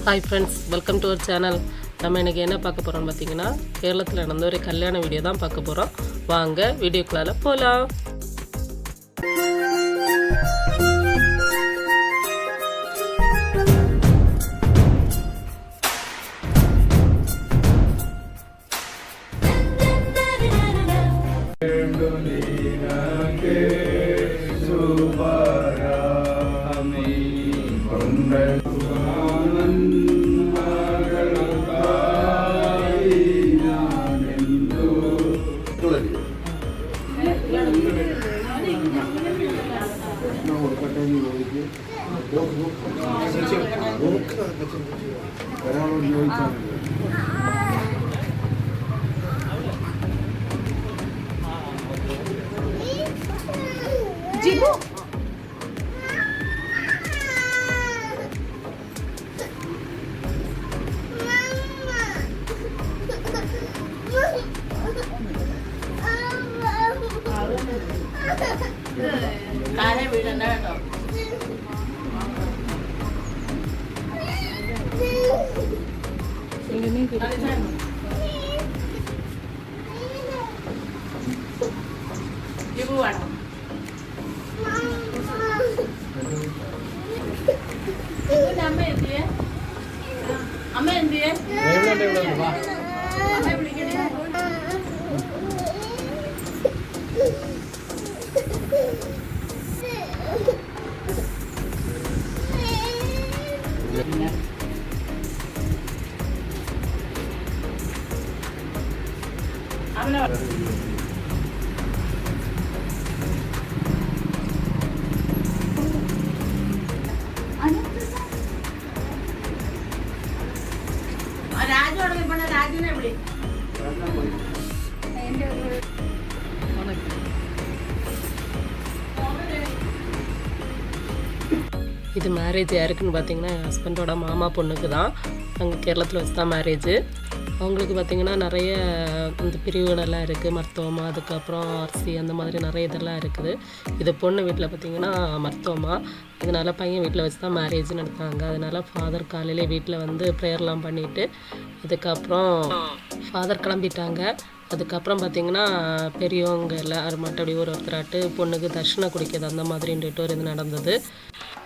Hi friends, welcome to our channel. நம்ம இன்றைக்கி என்ன பார்க்க போகிறோம்னு பார்த்தீங்கன்னா, கேரளத்தில் நடந்த ஒரு கல்யாண வீடியோ தான் பார்க்க போகிறோம். வாங்க வீடியோக்குள்ளார போகலாம். இது மேரேஜ் யாருக்குன்னு பார்த்தீங்கன்னா, என் ஹஸ்பண்டோட மாமா பொண்ணுக்கு தான். அங்கே கேரளத்தில் வச்சு தான் மேரேஜு. அவங்களுக்கு பார்த்திங்கன்னா நிறைய இந்த பிரிவுகளெல்லாம் இருக்குது. மருத்துவமா, அதுக்கப்புறம் அரிசி, அந்த மாதிரி நிறைய இதெல்லாம் இருக்குது. இது பொண்ணு வீட்டில் பார்த்திங்கன்னா மருத்துவமா. இதனால் பையன் வீட்டில் வச்சு தான் மேரேஜ் நடத்தாங்க. அதனால் ஃபாதர் காலையிலே வீட்டில் வந்து ப்ரேயர்லாம் பண்ணிவிட்டு அதுக்கப்புறம் ஃபாதர் கிளம்பிட்டாங்க. அதுக்கப்புறம் பார்த்திங்கன்னா பெரியவங்க எல்லோரும் மட்டும் அப்படி ஒருத்தராட்டு பொண்ணுக்கு தர்ஷனம் குடிக்கிறது அந்த மாதிரின்ட்டு ஒரு இது நடந்தது.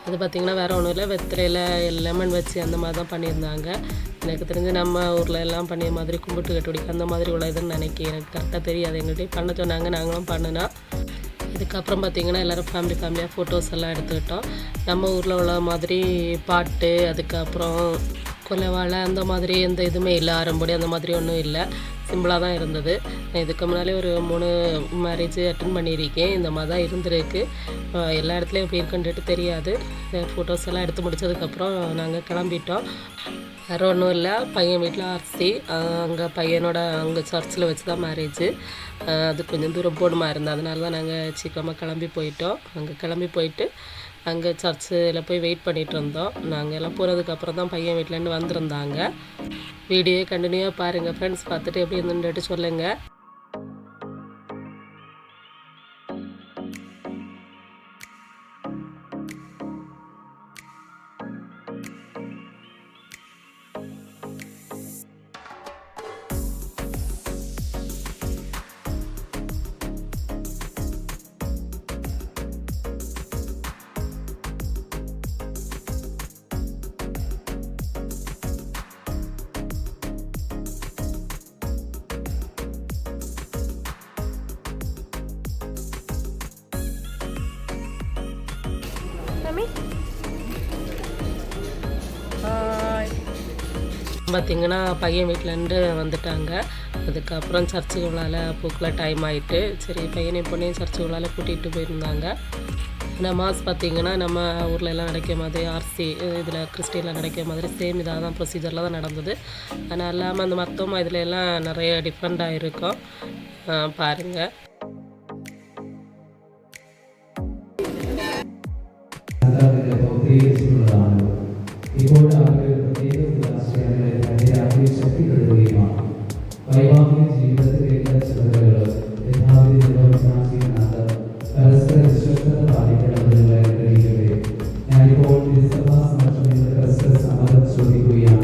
அது பார்த்திங்கன்னா வேறு ஒன்றும் இல்லை, வெத்திரையில் லெமன் வச்சு அந்த மாதிரி தான் பண்ணியிருந்தாங்க. எனக்கு தெரிஞ்சு நம்ம ஊரில் எல்லாம் பண்ணிய மாதிரி கும்பிட்டு கட்டுடிக்க அந்த மாதிரி உள்ள இதுன்னு எனக்கு கரெக்டாக தெரியாது. எங்கள்கிட்ட பண்ண சொன்னாங்க, நாங்களும் பண்ணினா. இதுக்கப்புறம் பார்த்திங்கன்னா எல்லோரும் ஃபேமிலியாக ஃபோட்டோஸ் எல்லாம் எடுத்துக்கிட்டோம். நம்ம ஊரில் உள்ள மாதிரி பாட்டு, அதுக்கப்புறம் கொலைவாழை அந்த மாதிரி எந்த இதுவுமே இல்லை. ஆரம்படி அந்த மாதிரி ஒன்றும் இல்லை, சிம்பிளாக தான் இருந்தது. நான் இதுக்கு முன்னாலே ஒரு 3 மேரேஜ் அட்டன் பண்ணியிருக்கேன். இந்த மாதிரி தான் இருந்திருக்கு. எல்லா இடத்துலையும் எப்படி இருக்குன்ட்டு தெரியாது. ஃபோட்டோஸ் எல்லாம் எடுத்து முடித்ததுக்கப்புறம் நாங்கள் கிளம்பிட்டோம். வேறு ஒன்றும் இல்லை, பையன் வீட்டில் அரிசி, அங்கே பையனோட அங்கே சர்ச்சில் வச்சு தான் மேரேஜு. அது கொஞ்சம் தூரம் போடுமா இருந்தது, அதனால தான் நாங்கள் சீக்கிரமாக கிளம்பி போயிட்டோம். அங்கே கிளம்பி போயிட்டு அங்கே சர்ச்சில் போய் வெயிட் பண்ணிகிட்டு இருந்தோம். நாங்கள் எல்லாம் போகிறதுக்கப்புறம் தான் பையன் வீட்டிலேருந்து வந்திருந்தாங்க. வீடியோ கண்டினியூவாக பாருங்கள் ஃப்ரெண்ட்ஸ், பார்த்துட்டு எப்படி இருந்துட்டு சொல்லுங்கள். பார்த்திங்கன்னா பையன் வீட்டிலேருந்து வந்துட்டாங்க. அதுக்கப்புறம் சர்ச்சுக்கு உள்ளால பூக்கில் டைம் ஆகிட்டு, சரி பையனையும் பொண்ணையும் சர்ச்சுக்கு உள்ளால கூட்டிகிட்டு போயிருந்தாங்க. நமாஸ் பார்த்திங்கன்னா நம்ம ஊரில் எல்லாம் நடக்கிற மாதிரி ஆர்சி இதில் கிறிஸ்டினில் நடக்கிற மாதிரி சேம் இதாக தான் ப்ரொசீஜரில் தான் நடந்தது. ஆனால் இல்லாமல் அந்த மொத்தமாக இதில் எல்லாம் நிறைய டிஃப்ரெண்ட்டாக இருக்கும். பாருங்கள். ഇപ്പോൾ അവരുടെ പ്രത്യേക ഉദാശകളെ തന്റെ ശക്തിപ്പെടുത്തുകയുമാണ്. വൈവാഹിക ജീവിതത്തിലെ ചുമതലകൾ യഥാവിധി നിർവഹിക്കാൻ ചെയ്യുന്നത് പരസ്പര വിശ്വസ്തത പാലിക്കണമെന്ന് തെളിയിക്കട്ടെ. ഞാനിപ്പോൾ തിരുസഭാ സമക്ഷം പരസ്പര സമ്മതം ചോദിക്കുകയാണ്.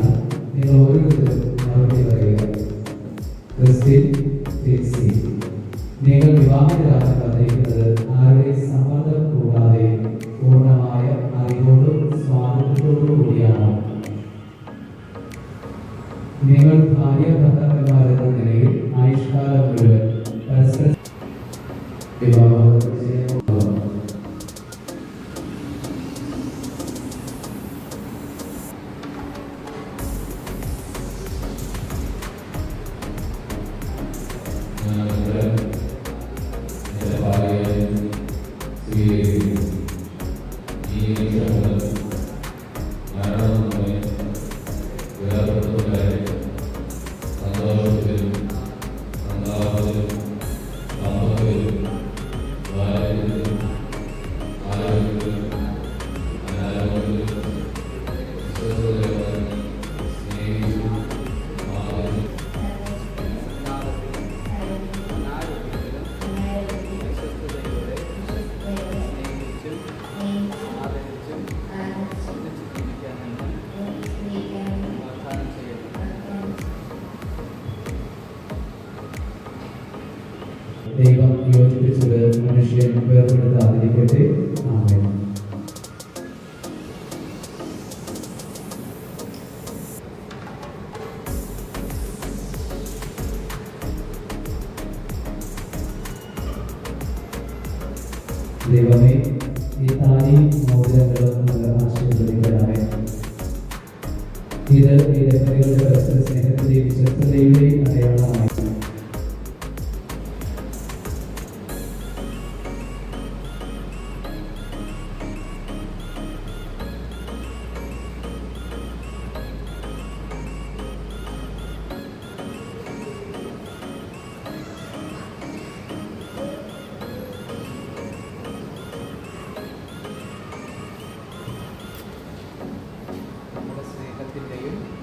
ദൈവം യോജിപ്പിച്ചത് മനുഷ്യൻ വേർപെടുത്താതിരിക്കട്ടെ. ആമേൻ. ദൈവമേ, ഈ താലിയും മോതിരങ്ങളും ആശീർവദിക്കണമേ. ഇത് ഈ ദമ്പതികളുടെ പരസ്പര സ്നേഹത്തിന്റെയും വിശ്വസ്തതയുടെയും അടയാളമായി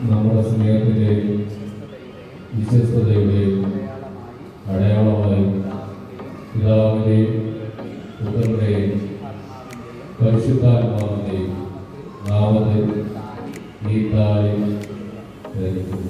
നമ്മുടെ സ്നേഹത്തിൻ്റെയും വിശ്വസ്തതയുടെയും അടയാളമായി പിതാവിൻ്റെയും പുത്രൻ്റെയും പരിശുദ്ധാത്മാവിൻ്റെയും നാമത്തിൽ ഈ താലി ധരിക്കുന്നു.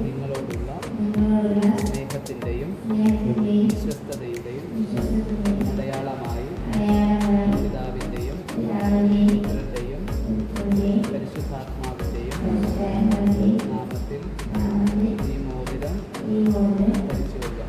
നിങ്ങളോടുള്ള സ്നേഹത്തിൻ്റെയും വിശ്വസ്തതയുടെയും അടയാളമായി പിതാവിൻ്റെയും പുത്രൻ്റെയും പരിശുദ്ധാത്മാവിൻ്റെയും നാമത്തിൽ ഈ മോതിരം ധരിച്ചു കൊള്ളുക.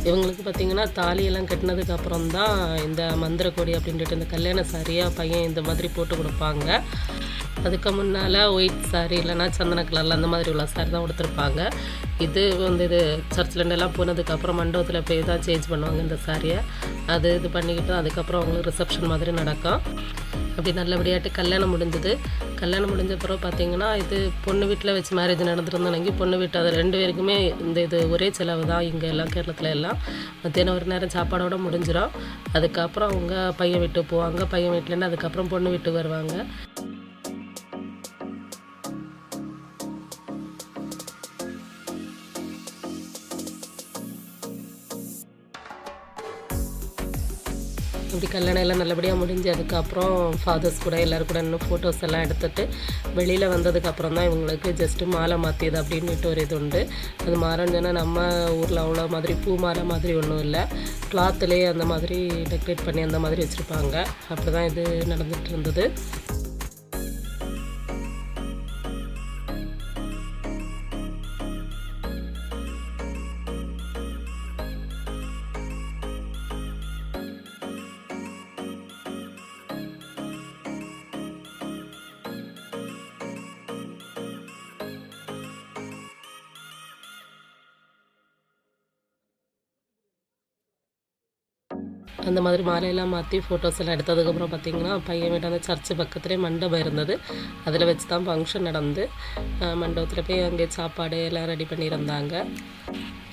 இவங்களுக்கு பார்த்திங்கன்னா தாலியெல்லாம் கட்டினதுக்கு அப்புறம் தான் இந்த மந்திரக்கொடி அப்படின்ட்டு இந்த கல்யாண சாரியாக பையன் இந்த மாதிரி போட்டு கொடுப்பாங்க. அதுக்கு முன்னால் ஒயிட் சாரி இல்லைனா சந்தன கலரில் அந்த மாதிரி உள்ள சாரி தான் கொடுத்துருப்பாங்க. இது வந்து இது சர்ச்சிலண்டெல்லாம் போனதுக்கப்புறம் மண்டபத்தில் போய் தான் சேஞ்ச் பண்ணுவாங்க இந்த சாரியை. இது பண்ணிக்கிட்டு அதுக்கப்புறம் அவங்களுக்கு ரிசப்ஷன் மாதிரி நடக்கும். அப்படி நல்லபடியாட்டு கல்யாணம் முடிஞ்சது. கல்யாணம் முடிஞ்ச பிறகு பார்த்திங்கன்னா இது பொண்ணு வீட்டில் வச்சு மேரேஜ் நடந்துருந்தாங்க. பொண்ணு வீட்டு அது 2 பேருக்குமே இது ஒரே செலவு தான். இங்கே எல்லாம் கேரளத்தில் எல்லாம் மத்தியானம் ஒரு நேரம் சாப்பாடோடு முடிஞ்சிடும். அதுக்கப்புறம் அவங்க பையன் வீட்டுக்கு போவாங்க. பையன் வீட்டிலேருந்து அதுக்கப்புறம் பொண்ணு வீட்டுக்கு வருவாங்க. அப்படி கல்யாணம் எல்லாம் நல்லபடியாக முடிஞ்சு அதுக்கப்புறம் ஃபாதர்ஸ் கூட எல்லோரும் கூட இன்னும் ஃபோட்டோஸ் எல்லாம் எடுத்துகிட்டு வெளியில் வந்ததுக்கப்புறம் தான் இவங்களுக்கு ஜஸ்ட்டு மாலை மாற்றியது அப்படின்ட்டு ஒரு இது உண்டு. அது மாறன்னு சொன்னால் நம்ம ஊரில் அவ்வளோ மாதிரி பூ மாலை மாதிரி ஒன்றும் இல்லை, கிளாத்துலேயே அந்த மாதிரி டெக்கரேட் பண்ணி அந்த மாதிரி வச்சுருப்பாங்க. அப்படி தான் இது நடந்துகிட்டு இருந்தது. அந்த மாதிரி மாலையெல்லாம் மாற்றி ஃபோட்டோஸ் எல்லாம் எடுத்ததுக்கப்புறம் பார்த்திங்கன்னா பையன் வீட்டு அந்த சர்ச்சு பக்கத்துலேயே மண்டபம் இருந்தது, அதில் வச்சு தான் ஃபங்க்ஷன் நடந்து மண்டபத்தில் போய் அங்கே சாப்பாடு எல்லாம் ரெடி பண்ணியிருந்தாங்க.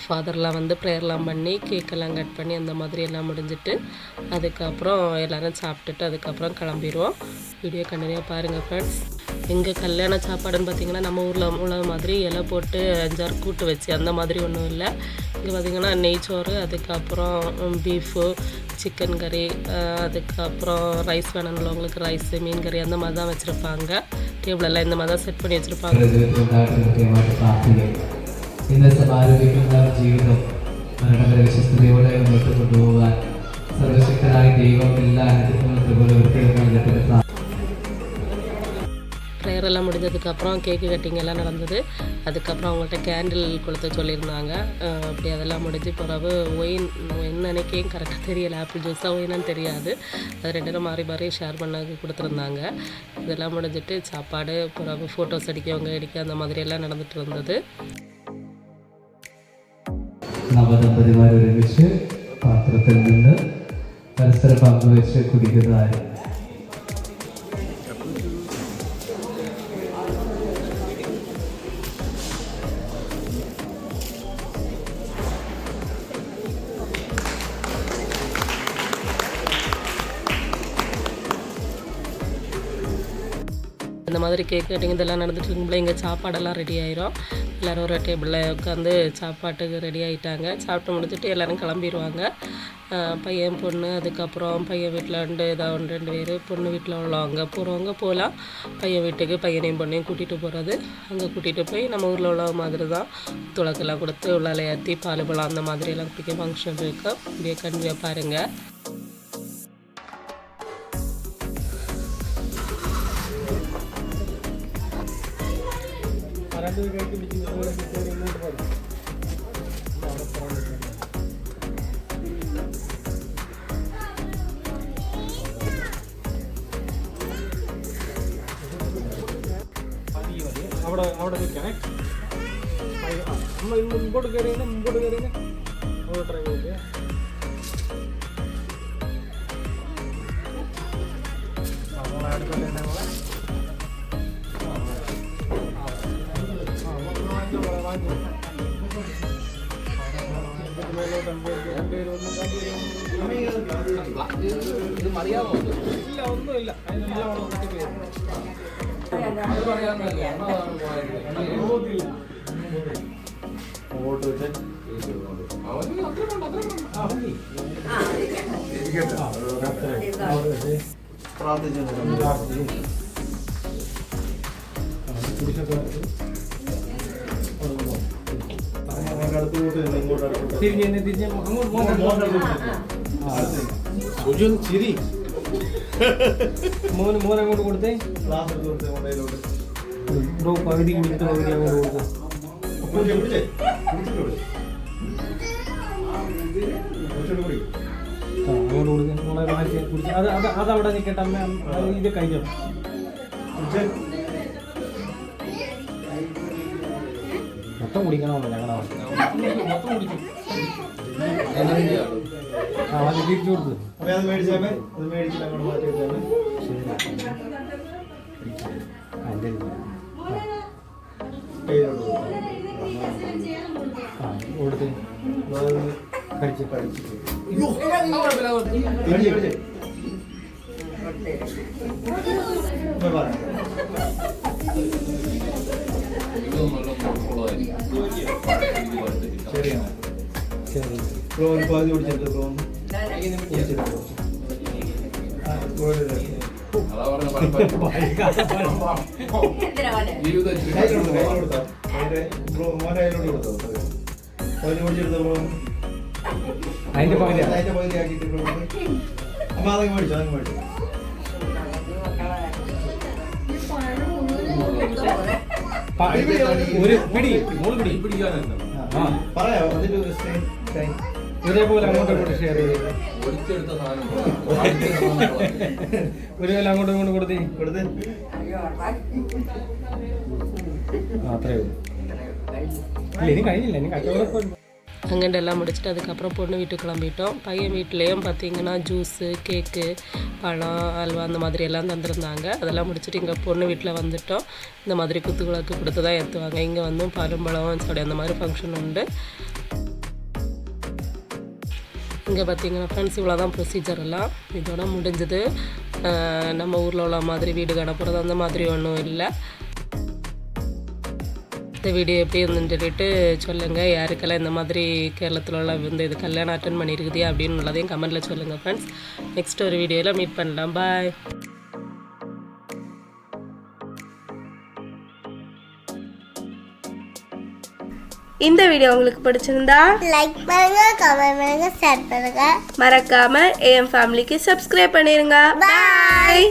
ஃபாதர்லாம் வந்து ப்ரேயர்லாம் பண்ணி கேக்கெல்லாம் கட் பண்ணி அந்த மாதிரி எல்லாம் முடிஞ்சிட்டு அதுக்கப்புறம் எல்லோரும் சாப்பிட்டுட்டு அதுக்கப்புறம் கிளம்பிடுவோம். வீடியோ கண்டினியூவாக பாருங்கள் ஃப்ரெண்ட்ஸ். எங்கள் கல்யாண சாப்பாடுன்னு பார்த்திங்கன்னா நம்ம ஊரில் உள்ள மாதிரி இலை போட்டு 5-6 கூட்டு வச்சு அந்த மாதிரி ஒன்றும் இல்லை. இங்கே பார்த்திங்கன்னா நெய்ச்சோறு, அதுக்கப்புறம் பீஃபு, சிக்கன் கறி, அதுக்கப்புறம் ரைஸ் வேணும்னவங்களுக்கு ரைஸு, மீன் கறி அந்த மாதிரி தான் வச்சுருப்பாங்க. டேபிளெல்லாம் இந்த மாதிரி தான் செட் பண்ணி வச்சுருப்பாங்க. ഇന്നത്തെ ആരോഗ്യമുള്ള ജീവിതം മരണപര വിശ്വസ്തയോടെ മുന്നോട്ട് കൊണ്ടുപോകാൻ സർവശക്തനായ ദൈവം എല്ലാ അനുഗ്രഹങ്ങളും പോലെ വൃത്തിയാക്കാൻ ப்ரேயரெல்லாம் முடிஞ்சதுக்கப்புறம் கேக்கு கட்டிங் எல்லாம் நடந்தது. அதுக்கப்புறம் அவங்கள்ட்ட கேண்டில் கொளுத்த சொல்லியிருந்தாங்க. அப்படி அதெல்லாம் முடிஞ்சு பிறகு ஒயின் நினைக்கையும் கரெக்டாக தெரியலை, ஆப்பிள் ஜூஸாக ஒயினான்னு தெரியாது, அது 2 நேரம் மாறி மாறி ஷேர் பண்ண கொடுத்துருந்தாங்க. இதெல்லாம் முடிஞ்சிட்டு சாப்பாடு பிறகு ஃபோட்டோஸ் அடிக்கவங்க அடிக்க அந்த மாதிரியெல்லாம் நடந்துட்டு இருந்தது. നവദമ്പതിമാർ ഒരുമിച്ച് പാത്രത്തിൽ നിന്ന് പരസ്പരം പങ്കുവെച്ച് കുടിക്കുന്നതായി. இந்த மாதிரி கேக் கட்டிங் இதெல்லாம் நடந்துட்டு இருக்கும்போது இங்கே சாப்பாடெல்லாம் ரெடி ஆயிரும். எல்லோரும் ஒரு டேபிளில் உட்காந்து சாப்பாட்டுக்கு ரெடி ஆகிட்டாங்க. சாப்பிட்டு முடிச்சுட்டு எல்லோரும் கிளம்பிடுவாங்க. பையன் பொண்ணு, அதுக்கப்புறம் பையன் வீட்டில் ஏதாவது 2 பேர், பொண்ணு வீட்டில் உள்ளவங்க போகிறவங்க போகலாம். பையன் வீட்டுக்கு பையனையும் பொண்ணையும் கூட்டிகிட்டு போகிறது. அங்கே கூட்டிகிட்டு போய் நம்ம ஊரில் உள்ள மாதிரி தான் துளக்கெல்லாம் கொடுத்து உள்ளால ஏற்றி பால் பழம் அந்த மாதிரியெல்லாம் குடிக்க ஃபங்க்ஷன் இருக்குது. அப்படியே கண்டிப்பாக பாருங்கள். അവിടെ നിൽക്കണേ. നമ്മൾ മുമ്പോട്ട് കയറിയെങ്കിൽ അവിടെ ട്രൈ ചെയ്ത് ഇത് മറിയാമോ? ഇല്ല, ഒന്നുമില്ല. തിരിഞ്ഞ് ചിരി മോനങ്ങോട്ട് കൊടുത്തേ. ബ്രോ പകുതി കുടിച്ചിട്ട് പകുതി അങ്ങോട്ട് കൊടുത്തു. അങ്ങോട്ട് കൊടുക്കും. മോളെ മാറ്റി കുടിച്ച് അതവിടെ നിൽക്കട്ടെ. അമ്മ ഇത് കഴിഞ്ഞോ? മൊത്തം കുടിക്കണമല്ലോ ഞങ്ങളെ. മൊത്തം കുടിക്കും. അത് തിരിച്ചു കൊടുത്തു. അത് മേടിച്ചാൽ അത് മേടിച്ചിട്ട് അങ്ങോട്ട് മാറ്റി വെച്ചാൽ കൊടുത്ത് കഴിച്ച് ശരിയാണ്. ബ്രോ ഒരു പാതി കുടിച്ചിട്ട് ബ്രോ കുടിച്ചിട്ട് ജീവിതം കയ്യിലോട്ട് കൊടുത്തോ അതിന്റെ മോനെ കയ്യിലോട്ട് കൊടുത്തോ പകുതി പൊടിച്ചെടുത്തോ അതിന്റെ പകുതി അതിന്റെ പകുതി ആക്കിയിട്ട് അമ്മ അതങ്ങ് മേടിച്ചോ അതങ്ങ് മേടിച്ചു ഒരു പിടി 3 പിടി പിടിക്കാനല്ല പറയാമോ അതിന്റെ ഒരേപോലെ അങ്ങോട്ടും ഇങ്ങോട്ടും ഷെയർ ചെയ്ത് ഒളിച്ചെടുത്ത സാധനം ഒരു വില അങ്ങോട്ടും ഇങ്ങോട്ടും കൊടുത്തേ കൊടുത്ത് അത്രേ ഉള്ളൂ ഇല്ല ഇനി കഴിഞ്ഞില്ല ഇനി കച്ചവടം அங்கேண்டு எல்லாம் முடிச்சுட்டு அதுக்கப்புறம் பொண்ணு வீட்டுக்கு கிளம்பிட்டோம். பையன் வீட்லேயும் பார்த்தீங்கன்னா ஜூஸு கேக்கு பழம் அல்வா அந்த மாதிரி எல்லாம் தந்துருந்தாங்க. அதெல்லாம் முடிச்சுட்டு இங்கே பொண்ணு வீட்டில் வந்துட்டோம். இந்த மாதிரி குத்துவிளக்கு கொடுத்து தான் ஏற்றுவாங்க. இங்கே வந்து பாலும் பழம் சாடி அந்த மாதிரி ஃபங்க்ஷன் உண்டு. இங்கே பார்த்தீங்கன்னா ஃப்ரெண்ட்ஸ் இவ்வளோ தான் ப்ரொசீஜர் எல்லாம் இதோட முடிஞ்சது. நம்ம ஊரில் உள்ள மாதிரி வீடு கணப்புறது அந்த மாதிரி ஒன்றும் இல்லை. இந்த வீடியோ எப்படி இருந்துன்னு சொல்லிட்டு சொல்லுங்கள். யாருக்கெல்லாம் இந்த மாதிரி கேரளத்தில் உள்ள இந்த இது கல்யாணம் அட்டன் பண்ணியிருக்குது அப்படின்னு உள்ளதையும் கமெண்ட்டில் சொல்லுங்கள் ஃப்ரெண்ட்ஸ். நெக்ஸ்ட் ஒரு வீடியோவில் மீட் பண்ணலாம். பாய். இந்த வீடியோ உங்களுக்கு பிடிச்சிருந்தா லைக் பண்ணுங்க, கமெண்ட் பண்ணுங்க, ஷேர் பண்ணுங்க. மறக்காம AM ஃபேமிலிக்கு சப்ஸ்கிரைப் பண்ணிருங்க. பாய்.